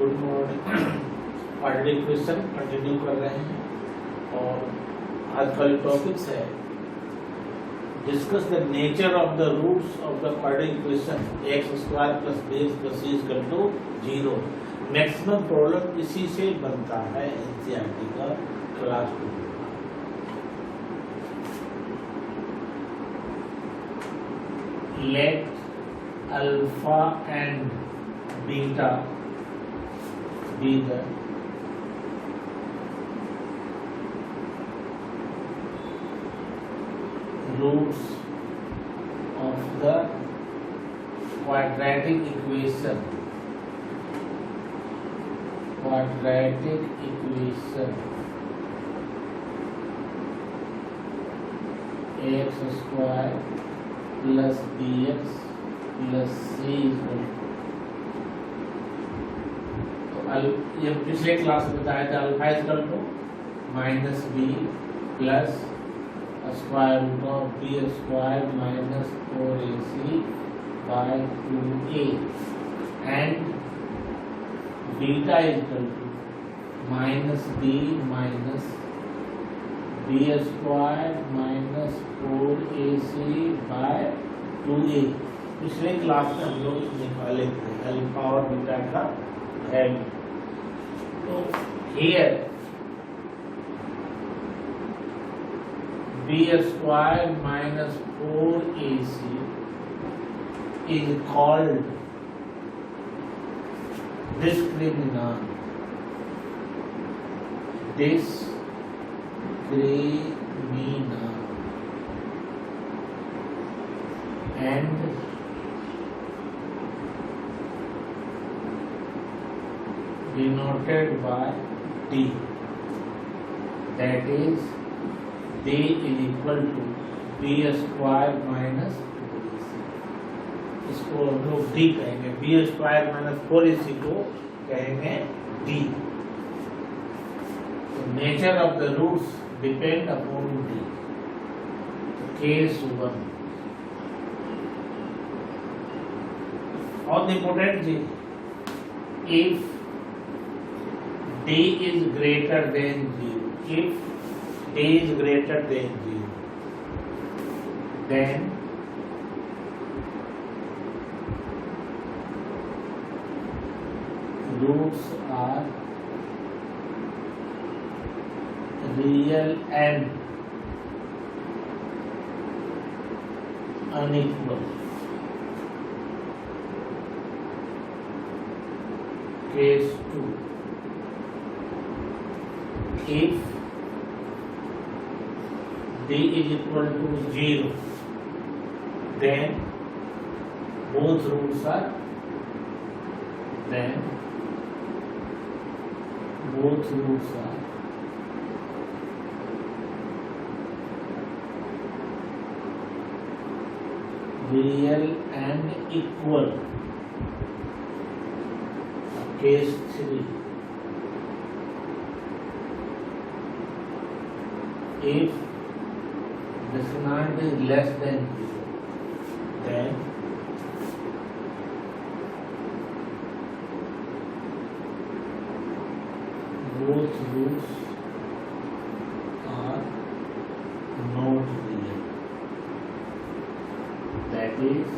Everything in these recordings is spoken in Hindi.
Good morning. Already question continue कर रहे हैं और आज का टॉपिक्स है discuss the nature of the roots of the quadratic equation X square plus B X plus C equal to 0। Maximum problem इसी से बनता है एनसीईआरटी का class 2। Let alpha and beta be the roots of the quadratic equation. X square plus B X plus C equal तो ये पिछले क्लास में बताया था alpha equal to minus B plus square root of B square minus 4ac by 2a and beta equal to minus B square minus 4ac by 2a। पिछले क्लास में हम लोग निकाले थे अल्फा और बीटा का वैल्यू। तो here B square minus 4ac is called discriminant and denoted by D, that is D is equal to B square minus 4ac। इसको हम लोग D कहेंगे, B square minus 4ac को कहेंगे D। Nature of the roots depend upon D। Case 1 और important thing, if D is greater than 0, then roots are real and unequal। Case 2, if D is equal to 0, then both roots are real and equal। Case 3, if discriminant is less than 0, then both roots are not real। That is,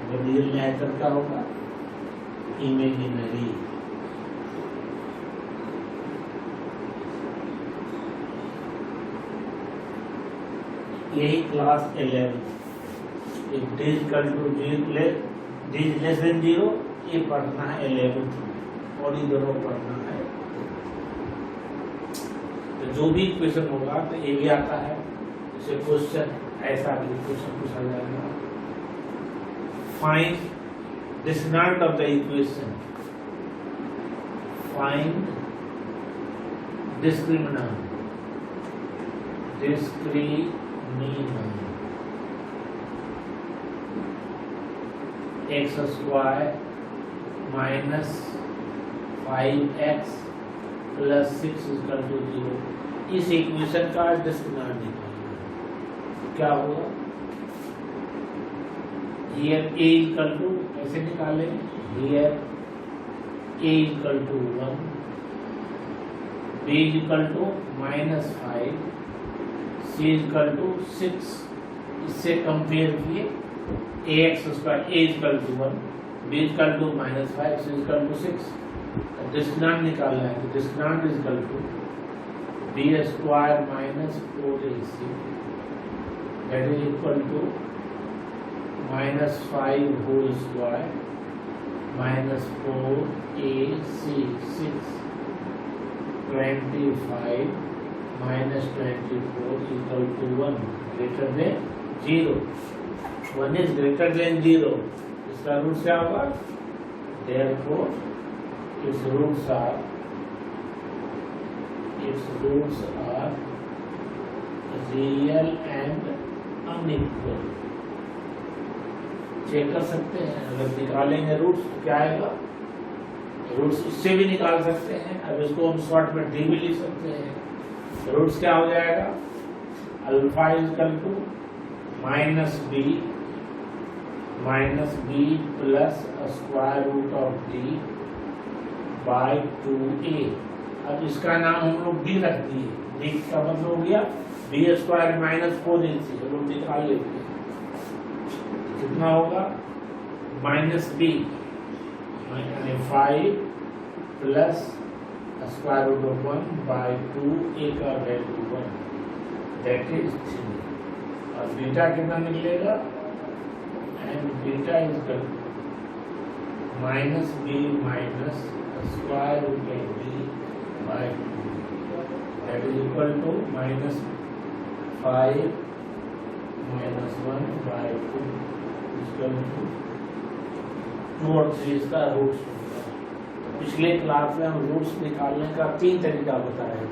अगर रियल नहीं क्या होगा, इमेजिनरी। यही class 11 if D equal to D less than 0 ये पढ़ना है 11th में और ये दोनों पढ़ना है। तो जो भी इक्वेशन होगा तो ये भी आता है, जैसे क्वेश्चन ऐसा भी क्वेश्चन पूछा जाएगा, find discriminant of the equation, find discriminant X square minus 5x plus 6 equal to 0। इस इक्वेशन का डिस्क्रिमिनेंट निकालना क्या होगा, here a equal to ऐसे निकाले here a equal to 1, b equal to -5, c equal to 6। इससे कंपेयर किए ax square a equal to 1, b equal to -5, c equal to 6। Discriminant निकालना है तो discriminant is equal to b square minus 4ac that is equal to -5 whole square minus 4ac 6 25 minus 24 equal to 1 greater than 0। 1 is greater than 0, इसका रूट क्या होगा? Therefore its roots are real and unequal। Check कर सकते हैं, अगर निकालेंगे रूट्स तो क्या आएगा? रूट्स इससे भी निकाल सकते हैं। अब इसको हम शॉर्ट में डी भी लिख सकते हैं। रूट्स क्या हो जाएगा? Alpha equal to -b plus square root of D by 2a। अब इसका नाम हम लोग d रख दिए। d का मतलब हो गया b स्क्वायर माइनस 4ac। हम लोग निकाल लेते हैं कितना होगा? -b यानी 5 plus square root of 1 by 2a का वैल्यू 1 दैट इज 3। और बीटा कितना निकलेगा? And beta is equal -b minus square root of b by 2 that is equal to -5 minus 1 by 2 equal to 2 और 3 इसका रूट्स होगा। पिछले क्लास में हम रूट्स निकालने का 3 तरीका बताए थे।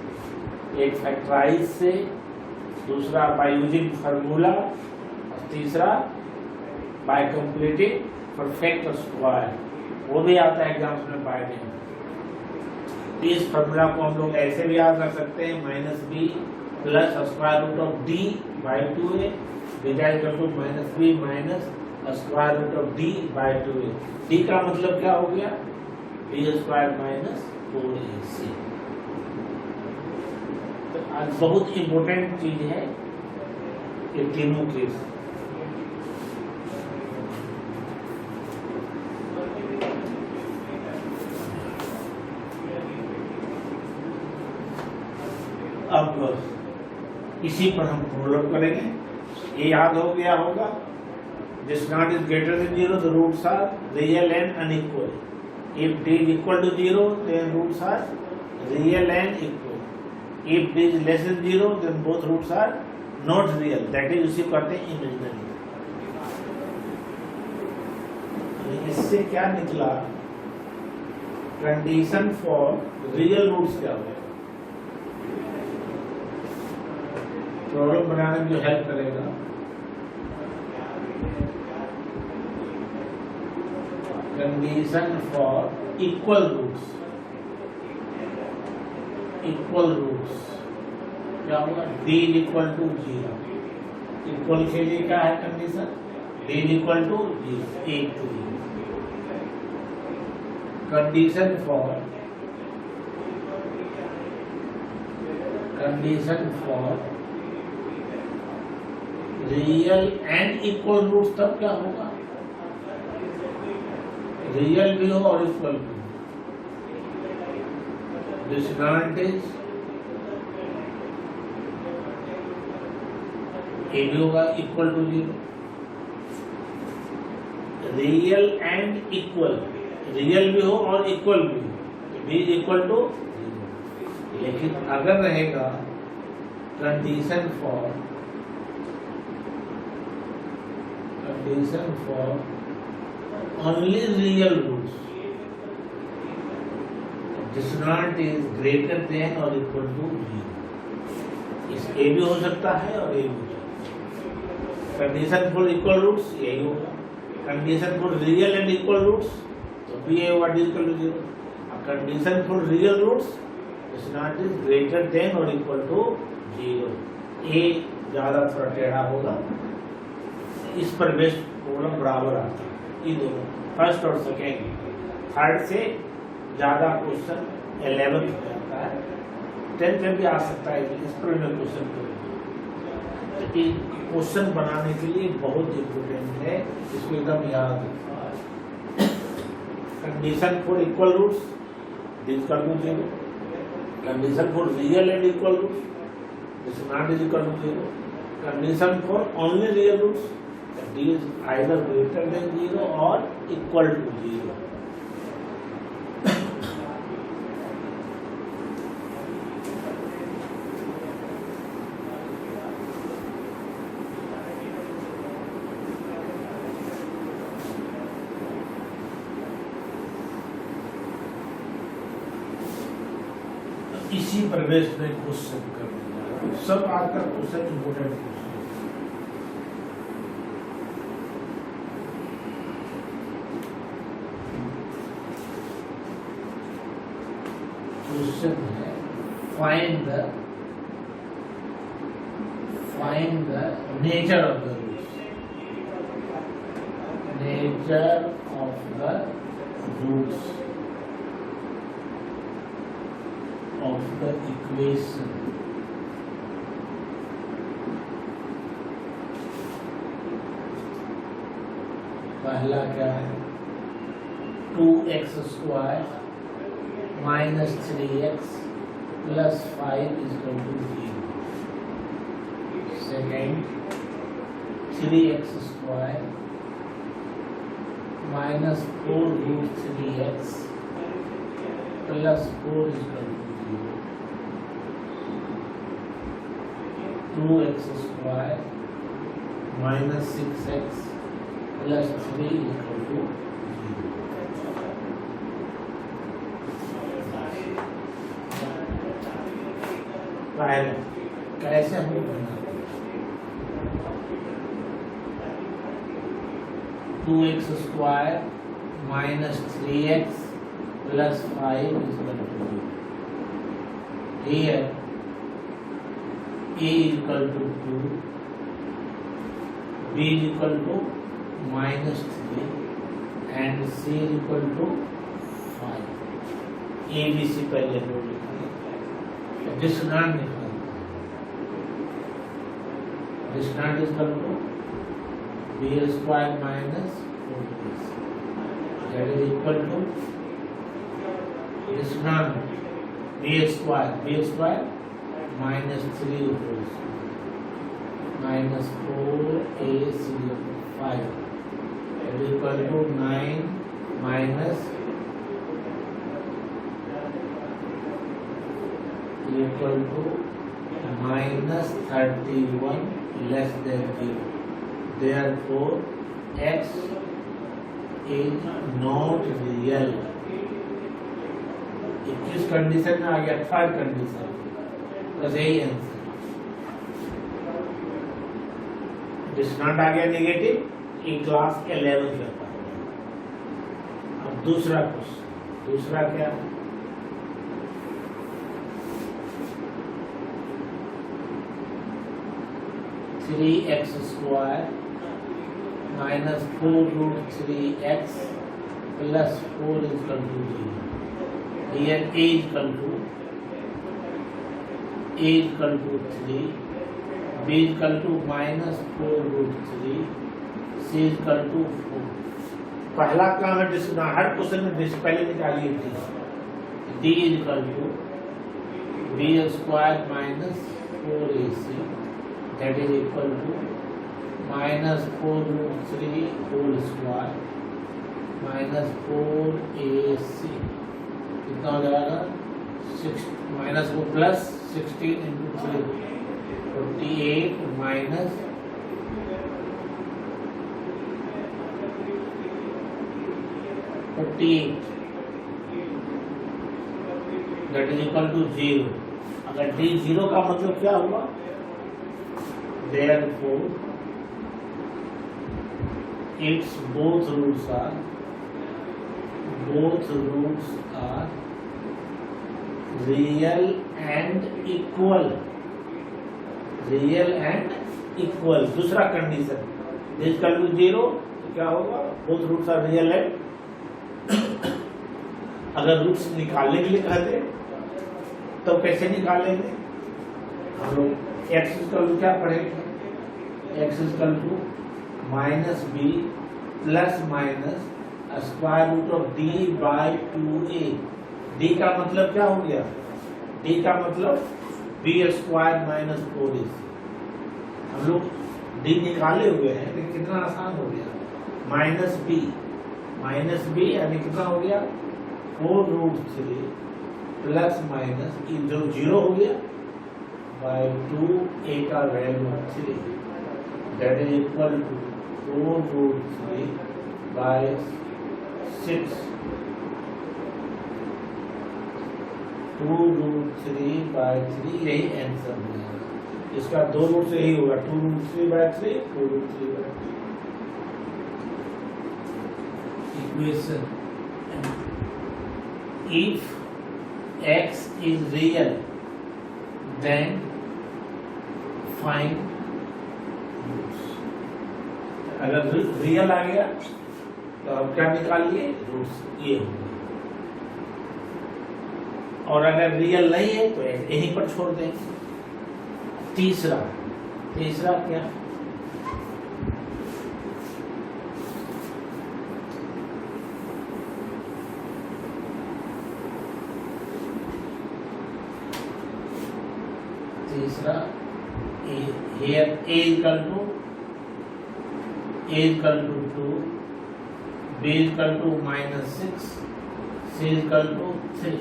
एक फैक्टराइज से, दूसरा बाय यूजिंग फार्मूला, और तीसरा बाय कंप्लीटिंग परफेक्ट स्क्वायर। वो भी आता है एग्जाम्स में बाय नेम। इस फॉर्मूला को हम लोग ऐसे भी याद कर सकते हैं -b plus square root of d by 2a beta equal to -b minus square root of d by 2a। d का मतलब क्या हो गया? b square minus 4ac। तो आज बहुत इंपॉर्टेंट चीज है ये तीनों केस। अब इसी पर हम प्रूव करेंगे। ये याद हो गया होगा, this not is greater than 0 the roots are real and unequal. If d is equal to 0 then roots are real and equal. If d is less than 0 then both roots are not real, that is उसी कहते हैं इमेजिनरी। इससे क्या निकला? कंडीशन फॉर रियल रूट्स क्या होगा? प्रॉब्लम बनाने में जो हेल्प करेगा, condition for equal roots. Equal roots क्या होगा? d equal to 0। इक्वल के लिए क्या है condition? d equal to 0, 1 to 0। Condition for real and equal roots तब क्या होगा? रियल भी हो और इक्वल भी हो। डिसएडवांटेज ए भी होगा equal to 0। Real and equal, real भी हो और इक्वल भी हो तो बी इक्वल टू 0। लेकिन अगर रहेगा condition for only real roots, disorder is greater than और इक्वल टू 0। इस ए भी हो सकता है और ए भी हो सकता है। कंडीशन फॉर इक्वल रूट्स यही होगा। Condition for real and equal roots तो B A what is equal to 0। Condition for real roots disorder is greater than और इक्वल टू 0। ए ज्यादा थोड़ा टेढ़ा होगा, इस पर बेस्ट प्रॉब्लम बराबर आता है। ये दोनों फर्स्ट और सेकेंड, थर्ड से ज़्यादा क्वेश्चन 11th में आता है, 10th में भी आ सकता है, इस पर मैं क्वेश्चन करूँगा। तो ये क्वेश्चन बनाने के लिए बहुत इम्पोर्टेंट है, इसको एकदम याद रखना। Condition for equal roots, this कर दो 0। Condition for real and equal roots, this not is equal to 0। Condition for only real roots, d is either greater than 0 or equal to 0. इसी प्रवेश में क्वेश्चन करने जा रहा हूं। सब आज का क्वेश्चन इंपोर्टेंट क्वेश्चन है, find the nature of the roots, nature of the roots of the equation पहला क्या है, 2x square minus 3x plus 5 is equal to 0. Second, 3x square minus 4 root 3x plus 4 is equal to 0. 2x square minus 6x plus 3 is equal to 0. कैसे हम लोग बनाते हैं, 2x square minus 3x plus 5 is equal to 0। Here a is equal to 2, b is equal to minus 3 and c is equal to 5। a b c पहले दो लिखा, डिस्क्रिमिनेंट निकालना। Discriminant is equal to b square minus 4ac, that is equal to discriminant b square minus 3 minus 4ac 5, that is equal to 9 minus equal to minus 31 less than 0. Therefore, x is not real. किस कंडीशन में आ गया, थर्ड कंडीशन, बस यही आंसर। डिस्क्रिमिनेंट आ गया नेगेटिव, इन क्लास 11 में पाएंगे। अब दूसरा क्वेश्चन, दूसरा क्या, 3x square minus 4 root 3x plus 4 is equal to 0। Here a is equal to 3, b is equal to minus 4 root 3, c is equal to 4। पहला काम है डिस्क्रिमिनेंट, हर क्वेश्चन में पहले निकालिए d is equal to b square minus 4ac, that is equal to minus 4 root 3 whole square minus 4ac, कितना हो जाएगा, 6 माइनस को plus 16 into 3 48 minus 48, that is equal to 0। अगर d 0 का मतलब क्या हुआ, therefore its both roots are real and equal, दूसरा कंडीशन, this equal to 0 तो क्या होगा, both roots are real and अगर रूट्स निकालने के लिए कहते तो कैसे निकालेंगे? हम लोग एक्स इक्वल क्या पढ़ेंगे? X equal to minus B plus minus square root of D by 2a। D का मतलब क्या हो गया? डी का मतलब बी स्क्वायर माइनस 4ac। हम लोग डी निकाले हुए हैं लेकिन कितना आसान हो गया, माइनस बी यानी कितना हो गया 4√3 प्लस माइनस जो 0 हो गया बाय 2a का value 3 that is equal to 4√3 by 6 2√3 by 3 यही आंसर है। इसका 2 रूट से यही होगा 2√3 by 3 4√3 by 3। Equation if x is real then find roots। अगर रियल आ गया तो अब क्या निकालिए? रूट्स ये होंगे। और अगर रियल नहीं है तो यहीं पर छोड़ देंगे। तीसरा क्या? तीसरा here a equal to 2, b equal to -6, c equal to 3।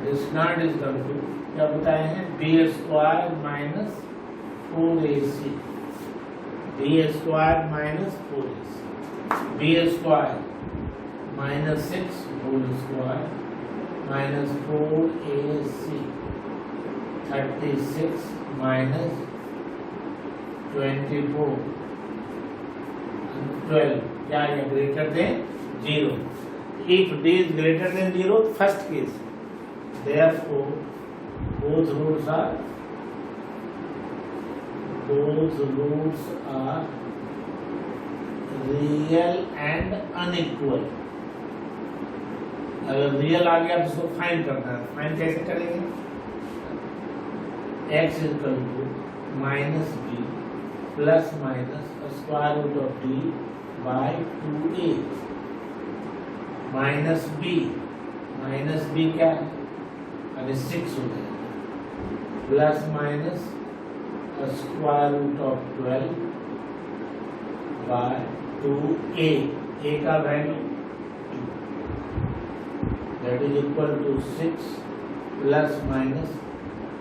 This not is equal to क्या बताए हैं? B square minus 4ac, B square minus 4ac, B square -6 whole square minus 4ac 36 minus 24 12 क्या है? Greater than 0। If d is greater than 0, first case, therefore both roots are real and unequal। अगर रियल आ गया तो उसको फाइंड करना है। फाइंड कैसे करेंगे? x equal to minus B plus minus square root of D by 2a। Minus B क्या है? अरे 6 हो गया plus minus square root of 12 by 2a। a का value that is equal to 6 plus minus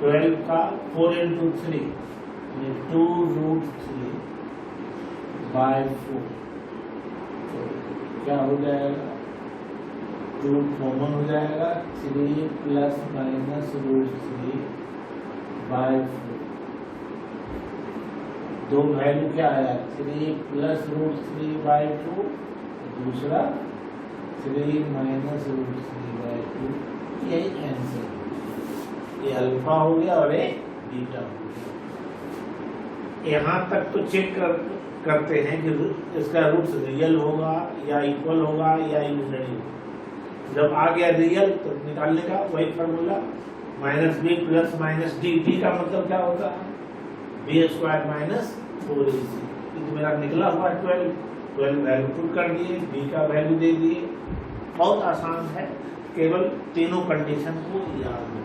12 का 4 into 3 यानी 2√3 बाय 4। तो क्या हो जाएगा? रूट कॉमन हो जाएगा 3 प्लस माइनस √3 बाय 4। दो वैल्यू क्या आया? 3 प्लस √3 बाय 2, दूसरा 3 माइनस √3 बाय 2। यही आंसर, ये अल्फा हो गया और ये बीटा हो गया। यहाँ तक तो चेक करते हैं कि इसका रूट्स रियल होगा या इक्वल होगा या यूनिटरी होगा। जब आ गया रियल तो निकालने का वही formula -b plus -d। d का मतलब क्या होता है? b square minus 4ac। तो मेरा निकला हुआ 12 वैल्यू पुट कर दिए, b का वैल्यू दे दिए। बहुत आसान है, केवल तीनों कंडीशन को याद रखना।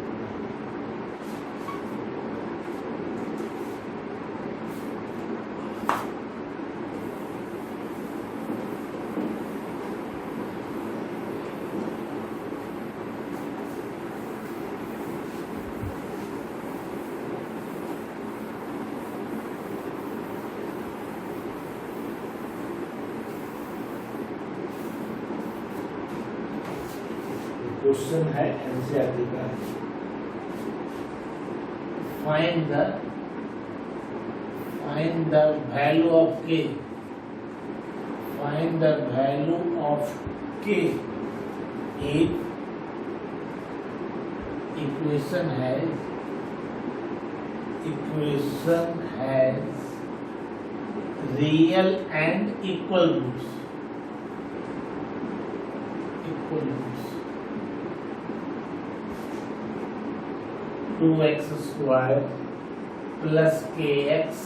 क्वेश्चन है एनसीईआरटी का। Find the value of k। Find the value of k if equation has real and equal roots। 2x square plus kx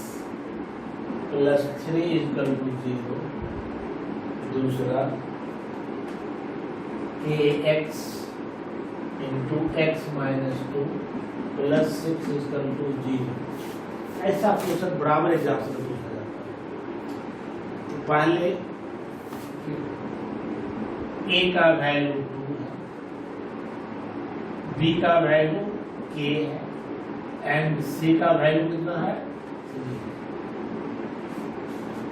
plus 3 equal to 0। दूसरा kx into x minus 2 plus 6 equal to 0। ऐसा क्वेश्चन बराबर एग्जाम से पूछा जाता है। तो पहले a का वैल्यू 2 है, b का वैल्यू k है एंड c का वैल्यू कितना है 3।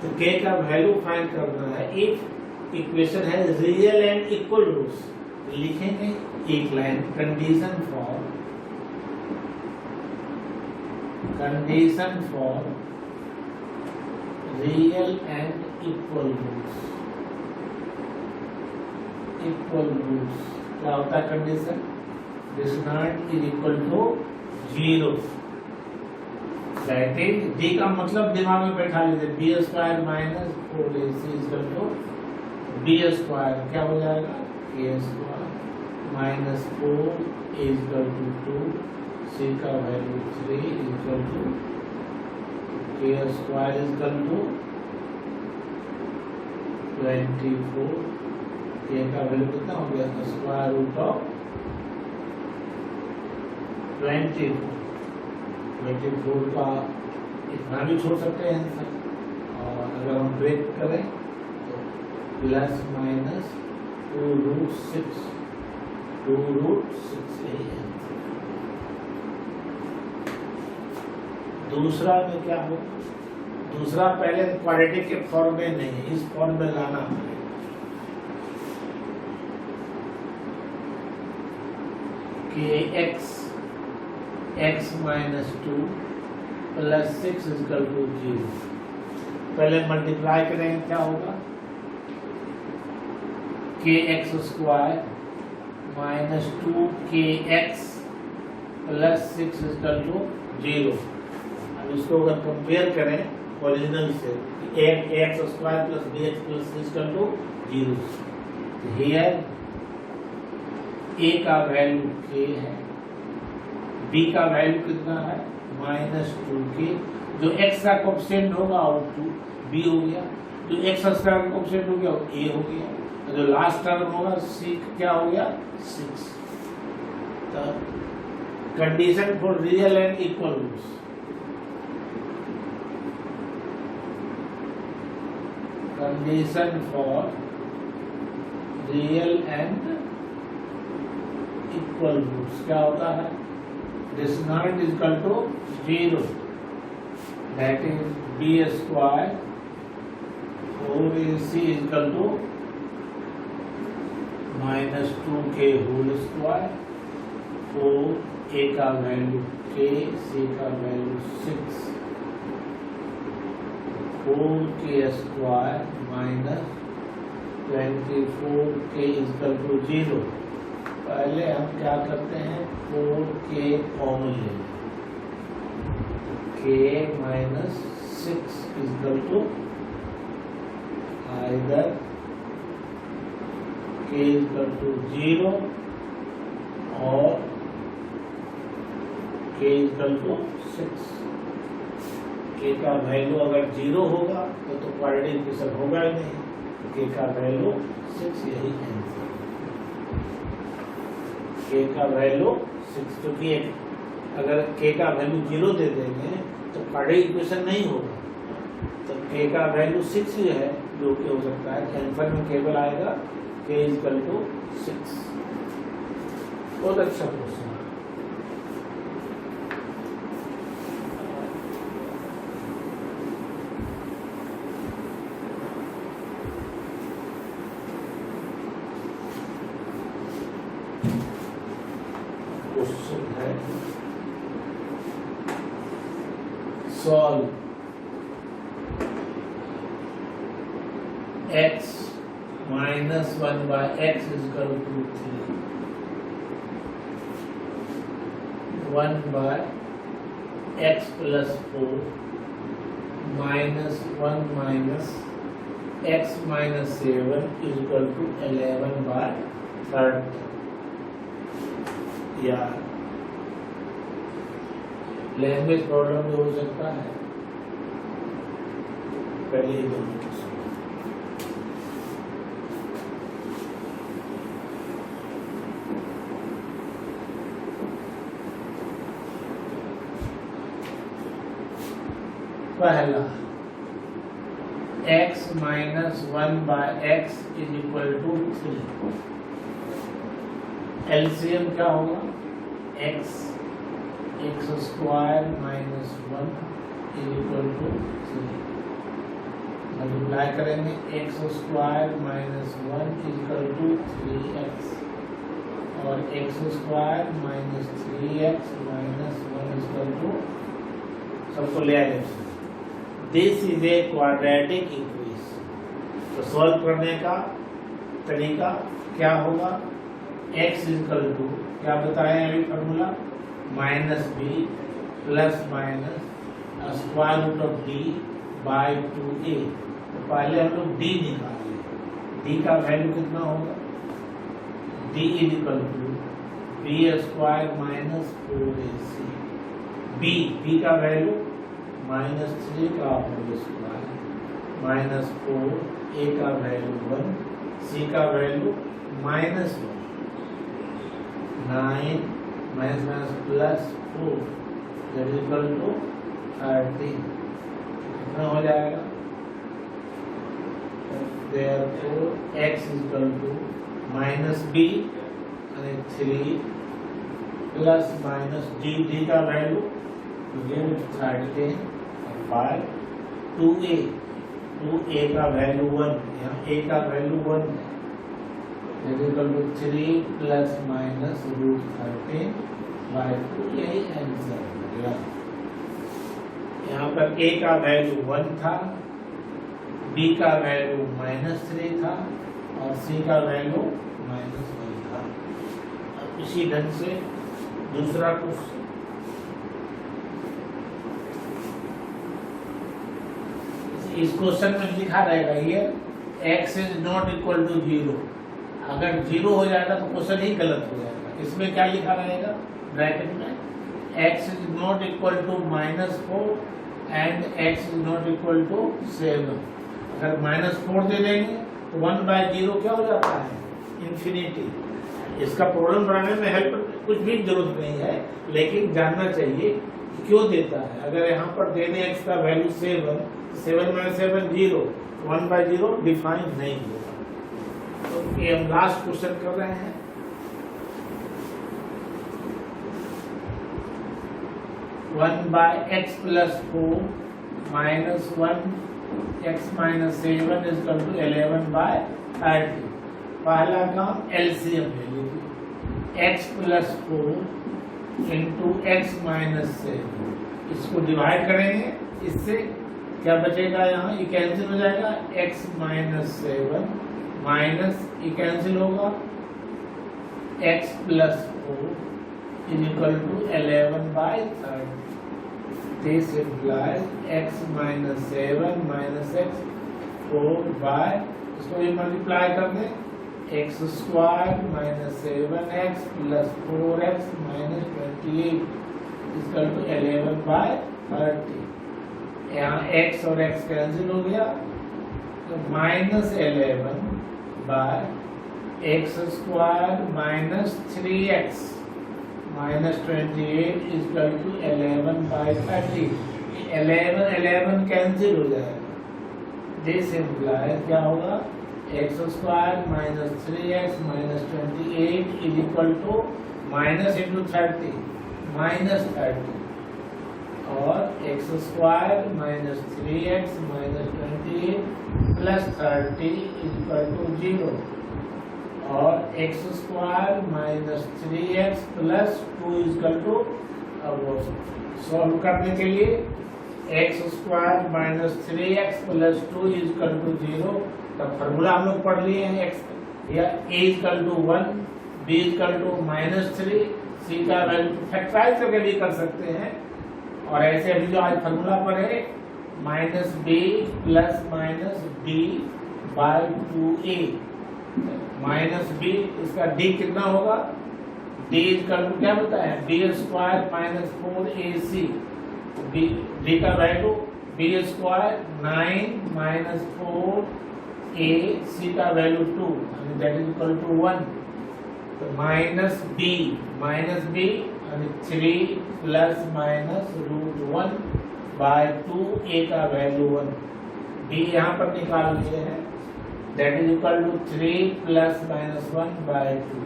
तो k का वैल्यू फाइंड करना है। इफ इक्वेशन है रियल एंड इक्वल रूट्स, लिखेंगे एक line condition for real and equal roots. क्या होता है condition? This not is equal to 0। That is D का मतलब दिमाग में बैठा लीजिए, B square minus 4ac equal to B square क्या हो जाएगा K square minus 4 equal to 2, C का value 3 equal to K square equal to 24। K का वैल्यू कितना हो गया स्क्वायर रूट ऑफ 24 का इतना भी छोड़ सकते हैं आंसर। और अगर हम ब्रेक करें तो प्लस माइनस 2 रूट 6 यही है। दूसरा में क्या हो? दूसरा पहले क्वाड्रेटिक के फॉर्म में नहीं, इस फॉर्म में लाना है। x minus 2 plus 6 equal to 0। पहले मल्टीप्लाई करेंगे क्या होगा kx square minus 2kx plus 6 equal to 0। अब इसको अगर कंपेयर करें ओरिजिनल से ax square plus bx plus 6 equal to 0। Here a का वैल्यू k है, b का वैल्यू कितना है माइनस 2k। जो x का कोएफिशिएंट होगा वो 2b हो गया, जो x स्क्वायर का कोएफिशिएंट हो गया वो a हो गया, जो लास्ट टर्म होगा c क्या हो गया 6। तो condition for real and equal roots. Condition for real and equal roots क्या होता है? This not is equal to 0। That is B square 4ac is equal to minus 2k whole square. 4a का वैल्यू k, c का value 6, 4k square minus 24k is equal to 0। पहले हम क्या करते हैं 4k कॉमन ले, k minus 6 equal to either k equal to 0 और k इक्वल टू 6। k का वैल्यू अगर 0 होगा तो क्वाड्रेटिक इक्वेशन होगा ही नहीं। k का वैल्यू 6 यही आंसर। k का वैल्यू 6, क्योंकि अगर k का वैल्यू 0 दे देंगे तो क्वाड्रेटिक इक्वेशन नहीं होगा। तो k का वैल्यू 6 ही है जो कि हो सकता है। आंसर में केवल आएगा k इक्वल टू 6। बहुत अच्छा क्वेश्चन है। Solve x minus 1 by x is equal to 3. 1 by x plus 4 minus 1 minus x minus 7 is equal to 11 by 30. Yeah. Language problem भी हो सकता है। पहले ही दोनों पहला x minus 1/x is equal to 3। LCM क्या होगा? x square minus 1 is equal to 3। Multiply करेंगे x square minus 1 is equal to 3x और x square minus 3x minus 1 is equal to, सबको ले आए। This is a quadratic equation. तो सॉल्व करने का तरीका क्या होगा? x इक्वल टू क्या बताया अभी formula? Minus B plus minus square root of D by 2a। तो पहले हम लोग d निकालें। d का वैल्यू कितना होगा? d is equal to B square minus 4ac। b का वैल्यू माइनस 3 का होल स्क्वायर माइनस 4, a का वैल्यू 1, c का value minus 1, 9 minus minus plus 4 that is equal to 13। कितना हो जाएगा? therefore x is equal to minus b यानी 3 प्लस माइनस d का वैल्यू 13 बाय 2a का वैल्यू 1, यहाँ a का वैल्यू 1 है, equal to 3 plus minus root 13 by 2। यही आंसर है। यहाँ पर a का वैल्यू 1 था, b का वैल्यू माइनस 3 था और c का वैल्यू माइनस 1 था। अब इसी ढंग से दूसरा क्वेश्चन, इस क्वेश्चन में लिखा रहेगा ये x is not equal to 0। अगर 0 हो जाएगा तो क्वेश्चन ही गलत हो जाएगा। इसमें क्या लिखा रहेगा ब्रैकेट में? x is not equal to minus 4 and x is not equal to 7। अगर माइनस 4 दे देंगे तो 1/0 क्या हो जाता है? इन्फिनिटी। इसका प्रॉब्लम बनाने में हेल्प कुछ भी जरूरत नहीं है, लेकिन जानना चाहिए कि क्यों देता है। अगर यहाँ पर दे दें x का वैल्यू 7 में 7 0, 1/0 डिफाइन नहीं होगा। तो ये हम लास्ट क्वेश्चन कर रहे हैं। One by X plus 4 minus 1 x minus 7 is equal to 11/30। पहला काम एलसीएम ले लीजिए, x plus 4 into X minus 7। इसको डिवाइड करेंगे, इससे क्या बचेगा? यहाँ ये कैंसिल हो जाएगा, x माइनस 7 माइनस ये कैंसिल होगा, x plus 4 is equal to 11/30। This implies x minus 7 minus x 4 इसको ये मल्टीप्लाई कर दें, x square minus 7x plus 4x minus 28 equal to 11/30। यहाँ x और x कैंसिल हो गया, तो minus 11/x square minus 3x minus 28 equal to 11/30। 11 cancel हो जाएगा। दिस इम्प्लाइज क्या होगा? x square minus 3x minus 28 is equal to minus into 30 minus 30 और x square minus 3x minus 28 plus 30 is equal to 0 और x square minus 3x plus 2 is equal to, अब सॉल्व करने के लिए x square minus 3x plus 2 is equal to 0 का फॉर्मूला हम लोग पढ़ लिए हैं। x या a equal to 1, b equal to minus 3, c का वैल्यू फैक्टराइज करके भी कर सकते हैं। और ऐसे अभी जो आज फॉर्मूला पर है minus b plus minus d by 2a minus b, इसका d कितना होगा? डी इक्वल टू क्या बताया, B square minus 4ac, D का value B square 9 minus 4ac का value 2 that is equal to 1, तो माइनस बी यानी 3 plus minus root 1 by 2a का वैल्यू 1, b यहाँ पर निकाल लिए हैं, that is equal to 3 plus minus 1 by 2,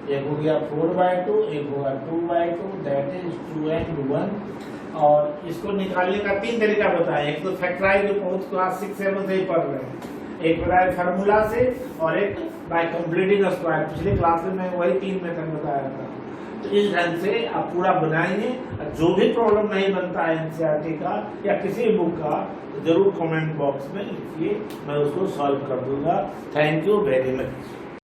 एक हो गया 4 बाय 2, एक होगा 2 बाय 2, दैट इज 2 and 1। और इसको निकालने का 3 तरीका बताया, एक तो फैक्टराइज जो बहुत क्लास 6 7 से ही पढ़ रहे हैं, एक बताया फार्मूला से और एक बाय कंप्लीटिंग स्क्वायर, पिछले क्लास में मैं वही 3 मेथड बताया था। तो इस ढंग से आप पूरा बनाएंगे, जो भी प्रॉब्लम नहीं बनता है एनसीईआरटी का या किसी बुक का, तो जरूर कमेंट बॉक्स में लिखिए, मैं उसको सॉल्व कर दूंगा। Thank you very much.